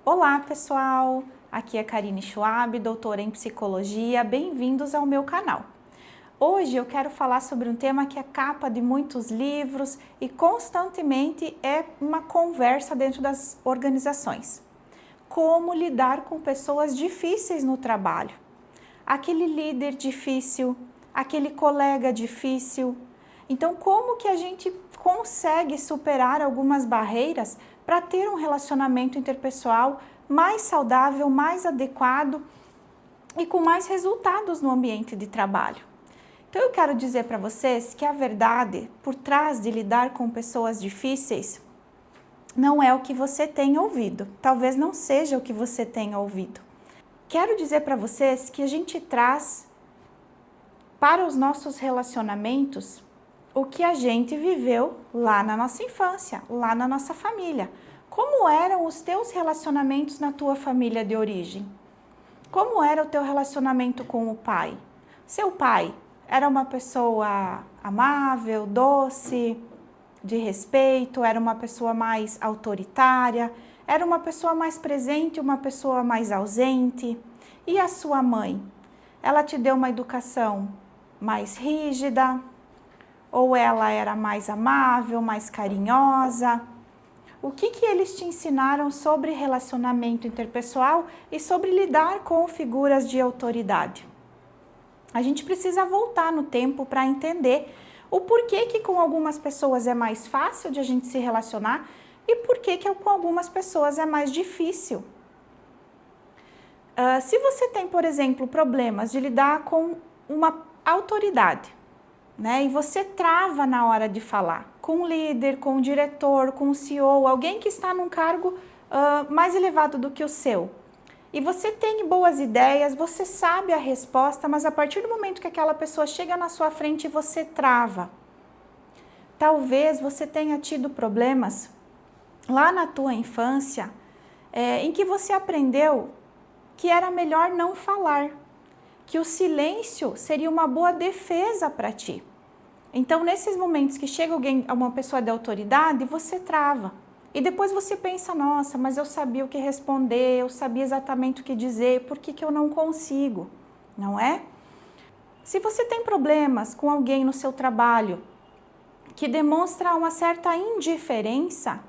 Olá, pessoal! Aqui é Karine Schwab, doutora em psicologia. Bem-vindos ao meu canal. Hoje eu quero falar sobre um tema que é capa de muitos livros e constantemente é uma conversa dentro das organizações. Como lidar com pessoas difíceis no trabalho? Aquele líder difícil, aquele colega difícil. Então, como que a gente consegue superar algumas barreiras para ter um relacionamento interpessoal mais saudável, mais adequado e com mais resultados no ambiente de trabalho? Então, eu quero dizer para vocês que a verdade por trás de lidar com pessoas difíceis não é o que você tem ouvido. Talvez não seja o que você tenha ouvido. Quero dizer para vocês que a gente traz para os nossos relacionamentos o que a gente viveu lá na nossa infância, lá na nossa família. Como eram os teus relacionamentos na tua família de origem? Como era o teu relacionamento com o pai? Seu pai era uma pessoa amável, doce, de respeito, era uma pessoa mais autoritária, era uma pessoa mais presente, uma pessoa mais ausente? E a sua mãe? Ela te deu uma educação mais rígida? Ou ela era mais amável, mais carinhosa? O que eles te ensinaram sobre relacionamento interpessoal e sobre lidar com figuras de autoridade? A gente precisa voltar no tempo para entender o porquê que com algumas pessoas é mais fácil de a gente se relacionar e porquê que com algumas pessoas é mais difícil. Se você tem, por exemplo, problemas de lidar com uma autoridade, né? E você trava na hora de falar com o líder, com o diretor, com o CEO, alguém que está num cargo mais elevado do que o seu. E você tem boas ideias, você sabe a resposta, mas a partir do momento que aquela pessoa chega na sua frente, você trava. Talvez você tenha tido problemas lá na tua infância, em que você aprendeu que era melhor não falar, que o silêncio seria uma boa defesa para ti. Então, nesses momentos que chega uma pessoa de autoridade, você trava. E depois você pensa, nossa, mas eu sabia o que responder, eu sabia exatamente o que dizer, por que eu não consigo? Não é? Se você tem problemas com alguém no seu trabalho que demonstra uma certa indiferença,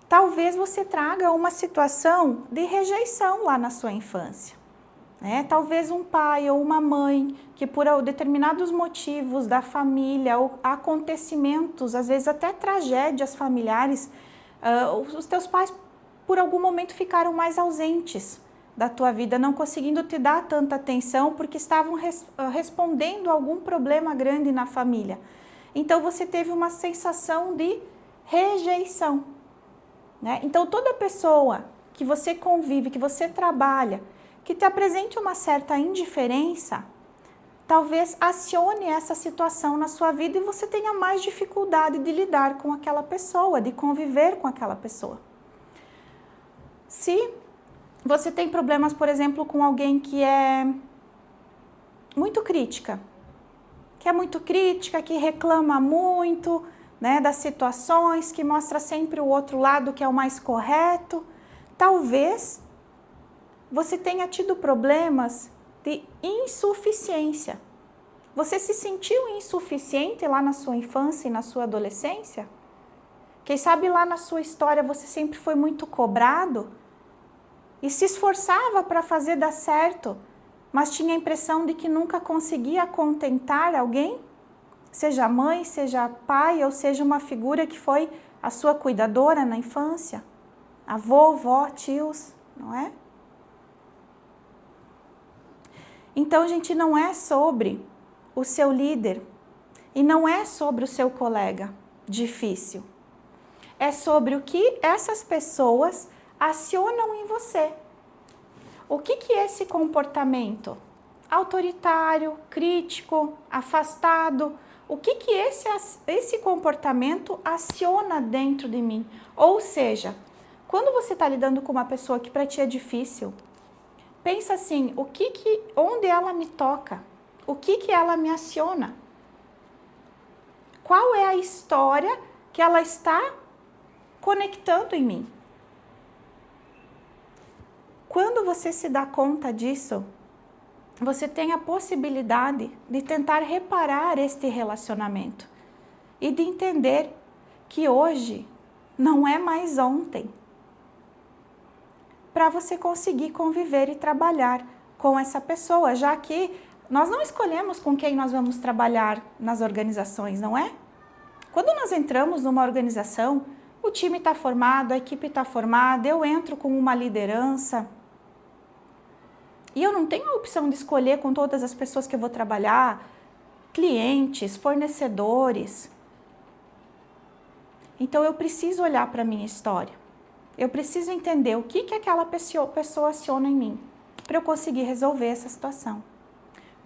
talvez você traga uma situação de rejeição lá na sua infância. Talvez um pai ou uma mãe que por determinados motivos da família ou acontecimentos, às vezes até tragédias familiares, os teus pais por algum momento ficaram mais ausentes da tua vida, não conseguindo te dar tanta atenção porque estavam respondendo a algum problema grande na família. Então você teve uma sensação de rejeição. Então toda pessoa que você convive, que você trabalha, que te apresente uma certa indiferença, talvez acione essa situação na sua vida e você tenha mais dificuldade de lidar com aquela pessoa, de conviver com aquela pessoa. Se você tem problemas, por exemplo, com alguém que é muito crítica, que reclama muito, das situações, que mostra sempre o outro lado que é o mais correto, talvez você tenha tido problemas de insuficiência. Você se sentiu insuficiente lá na sua infância e na sua adolescência? Quem sabe lá na sua história você sempre foi muito cobrado e se esforçava para fazer dar certo, mas tinha a impressão de que nunca conseguia contentar alguém? Seja mãe, seja pai ou seja uma figura que foi a sua cuidadora na infância? Avô, vó, tios, não é? Então, gente, não é sobre o seu líder e não é sobre o seu colega difícil. É sobre o que essas pessoas acionam em você. O que é esse comportamento? Autoritário, crítico, afastado. O que esse comportamento aciona dentro de mim? Ou seja, quando você está lidando com uma pessoa que para ti é difícil, pensa assim, onde ela me toca? O que ela me aciona? Qual é a história que ela está conectando em mim? quando você se dá conta disso, você tem a possibilidade de tentar reparar este relacionamento e de entender que hoje não é mais ontem, para você conseguir conviver e trabalhar com essa pessoa, já que nós não escolhemos com quem nós vamos trabalhar nas organizações, não é? Quando nós entramos numa organização, o time está formado, a equipe está formada, eu entro com uma liderança e eu não tenho a opção de escolher com todas as pessoas que eu vou trabalhar, clientes, fornecedores. Então eu preciso olhar para a minha história. Eu preciso entender o que aquela pessoa aciona em mim para eu conseguir resolver essa situação.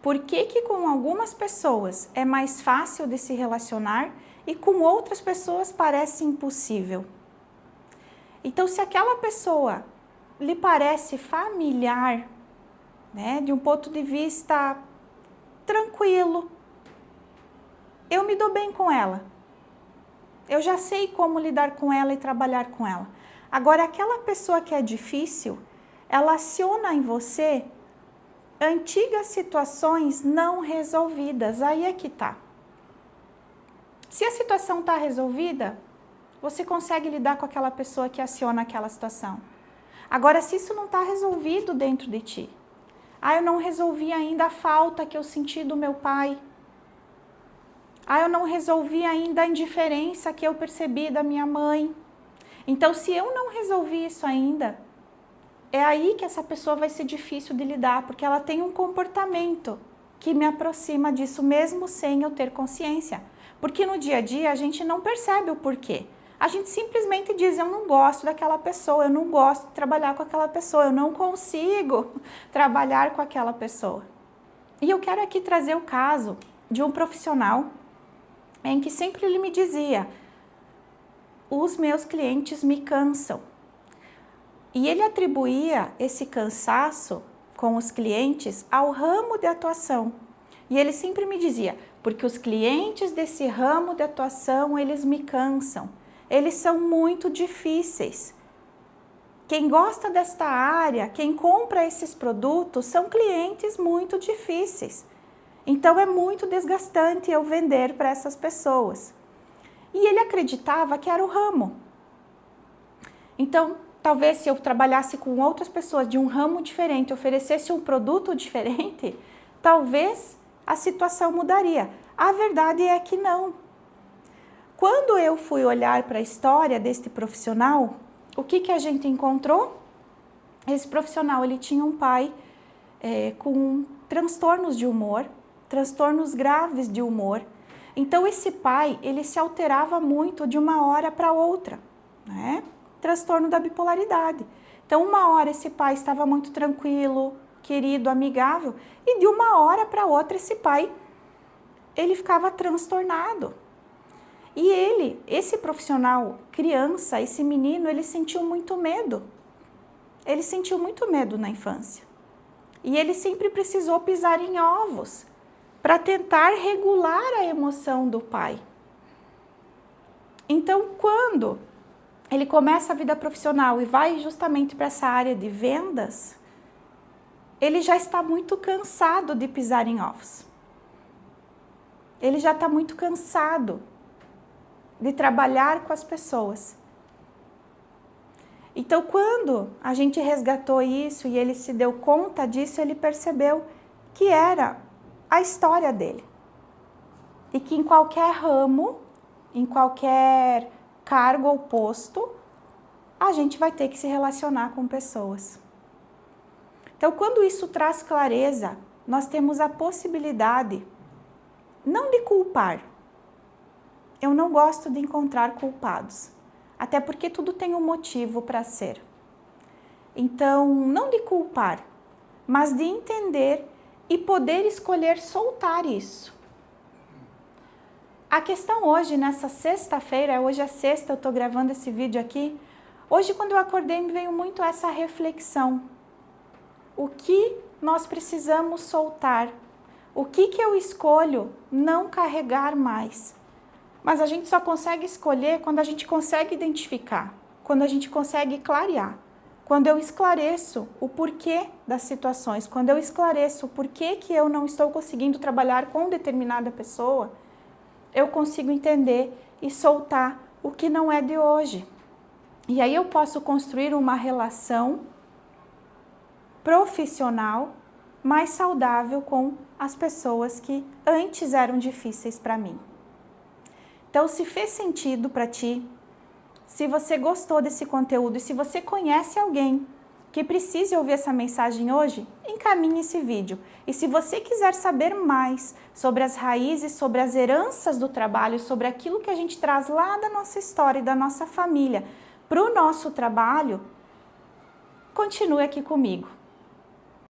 Por que com algumas pessoas é mais fácil de se relacionar e com outras pessoas parece impossível? Então, se aquela pessoa lhe parece familiar, né, de um ponto de vista tranquilo, eu me dou bem com ela. Eu já sei como lidar com ela e trabalhar com ela. Agora, aquela pessoa que é difícil, ela aciona em você antigas situações não resolvidas. Aí é que tá. Se a situação está resolvida, você consegue lidar com aquela pessoa que aciona aquela situação. Agora, se isso não está resolvido dentro de ti, eu não resolvi ainda a falta que eu senti do meu pai. Eu não resolvi ainda a indiferença que eu percebi da minha mãe. Então, se eu não resolvi isso ainda, é aí que essa pessoa vai ser difícil de lidar, porque ela tem um comportamento que me aproxima disso, mesmo sem eu ter consciência. Porque no dia a dia a gente não percebe o porquê. A gente simplesmente diz, eu não gosto daquela pessoa, eu não gosto de trabalhar com aquela pessoa, eu não consigo trabalhar com aquela pessoa. E eu quero aqui trazer o caso de um profissional em que sempre ele me dizia, os meus clientes me cansam. E ele atribuía esse cansaço com os clientes ao ramo de atuação. E ele sempre me dizia, porque os clientes desse ramo de atuação, eles me cansam. Eles são muito difíceis. Quem gosta desta área, quem compra esses produtos, são clientes muito difíceis. Então é muito desgastante eu vender para essas pessoas. E ele acreditava que era o ramo. Então, talvez se eu trabalhasse com outras pessoas de um ramo diferente, oferecesse um produto diferente, talvez a situação mudaria. A verdade é que não. Quando eu fui olhar para a história deste profissional, o que a gente encontrou? Esse profissional, ele tinha um pai com transtornos de humor, transtornos graves de humor. Então, esse pai, ele se alterava muito de uma hora para outra, né? Transtorno da bipolaridade. Então, uma hora esse pai estava muito tranquilo, querido, amigável, e de uma hora para outra esse pai, ele ficava transtornado. E esse profissional, criança, esse menino, ele sentiu muito medo. Ele sentiu muito medo na infância. E ele sempre precisou pisar em ovos para tentar regular a emoção do pai. Então, quando ele começa a vida profissional e vai justamente para essa área de vendas, ele já está muito cansado de pisar em ovos. Ele já está muito cansado de trabalhar com as pessoas. Então, quando a gente resgatou isso e ele se deu conta disso, ele percebeu que era a história dele. E que em qualquer ramo, em qualquer cargo ou posto, a gente vai ter que se relacionar com pessoas. Então, quando isso traz clareza, nós temos a possibilidade, não de culpar. Eu não gosto de encontrar culpados, até porque tudo tem um motivo para ser. Então, não de culpar, mas de entender e poder escolher soltar isso. A questão hoje, nessa sexta-feira, hoje é sexta, eu estou gravando esse vídeo aqui. Hoje, quando eu acordei, me veio muito essa reflexão. O que nós precisamos soltar? O que eu escolho não carregar mais? Mas a gente só consegue escolher quando a gente consegue identificar, quando a gente consegue clarear. quando eu esclareço o porquê das situações, quando eu esclareço o porquê que eu não estou conseguindo trabalhar com determinada pessoa, eu consigo entender e soltar o que não é de hoje. E aí eu posso construir uma relação profissional mais saudável com as pessoas que antes eram difíceis para mim. Então, se fez sentido para ti, se você gostou desse conteúdo e se você conhece alguém que precise ouvir essa mensagem hoje, encaminhe esse vídeo. E se você quiser saber mais sobre as raízes, sobre as heranças do trabalho, sobre aquilo que a gente traz lá da nossa história e da nossa família para o nosso trabalho, continue aqui comigo.